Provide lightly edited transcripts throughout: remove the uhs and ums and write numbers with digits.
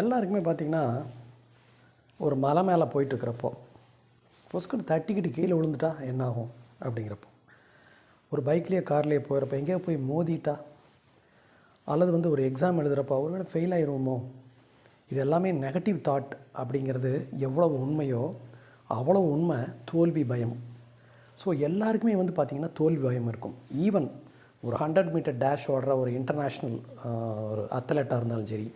எல்லாருக்குமே பார்த்திங்கன்னா ஒரு மலை மேலே போயிட்டுருக்கிறப்போ பொஸ்குன்னு தட்டிக்கிட்டு கீழே விழுந்துட்டா என்னாகும் அப்படிங்கிறப்போ, ஒரு பைக்லேயே கார்லேயே போகிறப்ப எங்கேயோ போய் மோதிட்டா, அல்லது வந்து ஒரு எக்ஸாம் எழுதுகிறப்போ ஒரு வேளை ஃபெயில் ஆயிடுவோமோ, இது எல்லாமே நெகட்டிவ் தாட் அப்படிங்கிறது எவ்வளோ உண்மையோ அவ்வளோ உண்மை தோல்வி பயம். ஸோ எல்லாருக்குமே வந்து பார்த்திங்கன்னா தோல்வி பயம் இருக்கும். ஈவன் ஒரு 100 மீட்டர் டேஷ் ஓடுற ஒரு இன்டர்நேஷ்னல் ஒரு அத்லெட்டாக இருந்தாலும் சரி,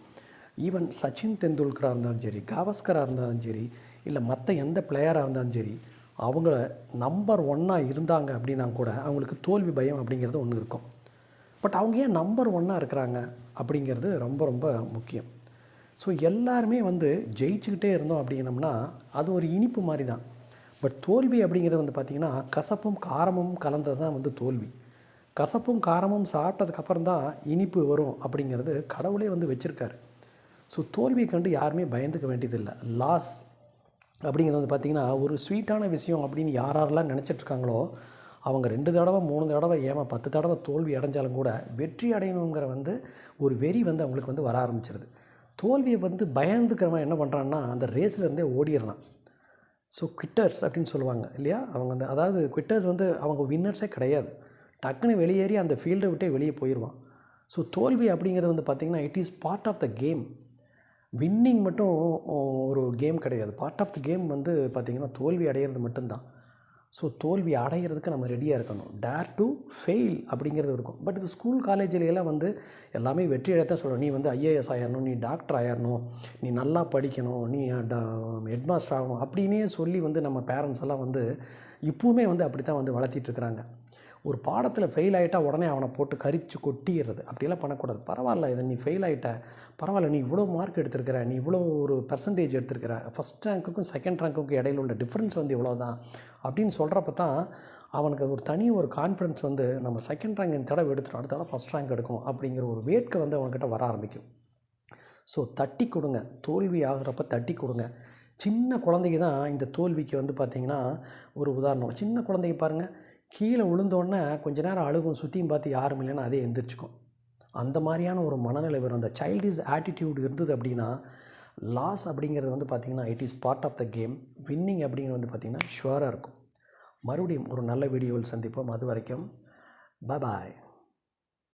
ஈவன் சச்சின் தெண்டுல்கராக இருந்தாலும் சரி, கவாஸ்கராக இருந்தாலும் சரி, இல்லை மற்ற எந்த பிளேயராக இருந்தாலும் சரி, அவங்கள நம்பர் 1 இருந்தாங்க அப்படின்னா கூட அவங்களுக்கு தோல்வி பயம் அப்படிங்கிறது ஒன்று இருக்கும். பட் அவங்க ஏன் நம்பர் 1 இருக்கிறாங்க அப்படிங்கிறது ரொம்ப ரொம்ப முக்கியம். ஸோ எல்லாருமே வந்து ஜெயிச்சுக்கிட்டே இருந்தோம் அப்படின்னம்னா அது ஒரு இனிப்பு மாதிரி தான். பட் தோல்வி அப்படிங்கிறது வந்து பார்த்திங்கன்னா கசப்பும் காரமும் கலந்தது தான் வந்து தோல்வி. கசப்பும் காரமும் சாப்பிட்டதுக்கப்புறம் தான் இனிப்பு வரும் அப்படிங்கிறது கடவுளே வந்து வச்சுருக்காரு. ஸோ தோல்வியை கண்டு யாருமே பயந்துக்க வேண்டியதில்லை. லாஸ் அப்படிங்கிறது வந்து பார்த்திங்கன்னா ஒரு ஸ்வீட்டான விஷயம் அப்படின்னு யாரெல்லாம் நினச்சிட்ருக்காங்களோ அவங்க 2 தடவை 3 தடவை 10 தடவை தோல்வி அடைஞ்சாலும் கூட வெற்றி அடையணுங்கிற வந்து ஒரு வெறி வந்து அவங்களுக்கு வந்து வர ஆரம்பிச்சிருது. தோல்வியை வந்து பயந்துக்கிறவன் என்ன பண்ணுறான்னா அந்த ரேஸ்லேருந்தே ஓடிடுறான். ஸோ குவிட்டர்ஸ் அப்படின்னு சொல்லுவாங்க இல்லையா, அவங்க வந்து அதாவது குவிட்டர்ஸ் வந்து அவங்க வின்னர்ஸே கிடையாது. டக்குன்னு வெளியேறி அந்த ஃபீல்டை விட்டே வெளியே போயிடுவான். ஸோ தோல்வி அப்படிங்கிறது வந்து பார்த்திங்கன்னா it is part of the game. Winning மட்டும் ஒரு கேம் கிடையாது. பார்ட் ஆஃப் த கேம் வந்து பார்த்திங்கன்னா தோல்வி அடையிறது மட்டும்தான். ஸோ தோல்வி அடைகிறதுக்கு நம்ம ரெடியாக இருக்கணும். டேர் டு ஃபெயில் அப்படிங்கிறது இருக்கும். பட் இது ஸ்கூல் காலேஜிலெல்லாம் வந்து எல்லாமே வெற்றி அடையத்தான் சொல்கிறோம். நீ வந்து ஐஏஎஸ் ஆயிடணும், நீ டாக்டர் ஆயிடணும், நீ நல்லா படிக்கணும், நீ ஹெட்மாஸ்டர் ஆகணும் அப்படின்னே சொல்லி வந்து நம்ம பேரண்ட்ஸ் எல்லாம் வந்து இப்போவுமே வந்து அப்படி தான் வந்து வளர்த்திட்ருக்குறாங்க. ஒரு பாடத்தில் ஃபெயில் ஆகிட்டா உடனே அவனை போட்டு கரித்து கொட்டிடுறது. அப்படியெல்லாம் பண்ணக்கூடாது. பரவாயில்ல, இதை நீ ஃபெயில் ஆகிட்ட, பரவாயில்ல, நீ இவ்வளோ மார்க் எடுத்திருக்கிற, நீ இவ்வளோ ஒரு பர்சன்டேஜ் எடுத்திருக்கிற, ஃபஸ்ட் ரேங்க்குக்கும் செகண்ட் ரேங்க்குக்கும் இடையில உள்ள டிஃப்ரென்ஸ் வந்து இவ்வளோ தான் அப்படின்னு சொல்கிறப்ப தான் அவனுக்கு ஒரு தனி ஒரு கான்ஃபிடன்ஸ் வந்து நம்ம செகண்ட் ரேங்க் இந்த தடவை எடுத்துட்டோம், அடுத்த தடவை ஃபஸ்ட் ரேங்க் எடுக்கும் அப்படிங்கிற ஒரு வேட்கை வந்து அவன்கிட்ட வர ஆரம்பிக்கும். ஸோ தட்டி கொடுங்க, தோல்வி ஆகிறப்ப தட்டி கொடுங்க. சின்ன குழந்தைக்கு தான் இந்த தோல்விக்கு வந்து பார்த்திங்கன்னா ஒரு உதாரணம். சின்ன குழந்தைக்கு பாருங்கள், கீழே விழுந்தோடனே கொஞ்ச நேரம் அழுகும், சுற்றியும் பார்த்து யாரும் இல்லைன்னா அதே எந்திரிச்சிக்கும். அந்த மாதிரியான ஒரு மனநிலை வரும். அந்த சைல்டிஷ் ஆட்டிடியூட் இருந்தது அப்படின்னா லாஸ் அப்படிங்கிறது வந்து பார்த்திங்கன்னா it is part of the game. Winning அப்படிங்கிறது வந்து பார்த்திங்கன்னா ஷுவராக இருக்கும். மறுபடியும் ஒரு நல்ல வீடியோவில் சந்திப்போம். அது வரைக்கும் பாய்.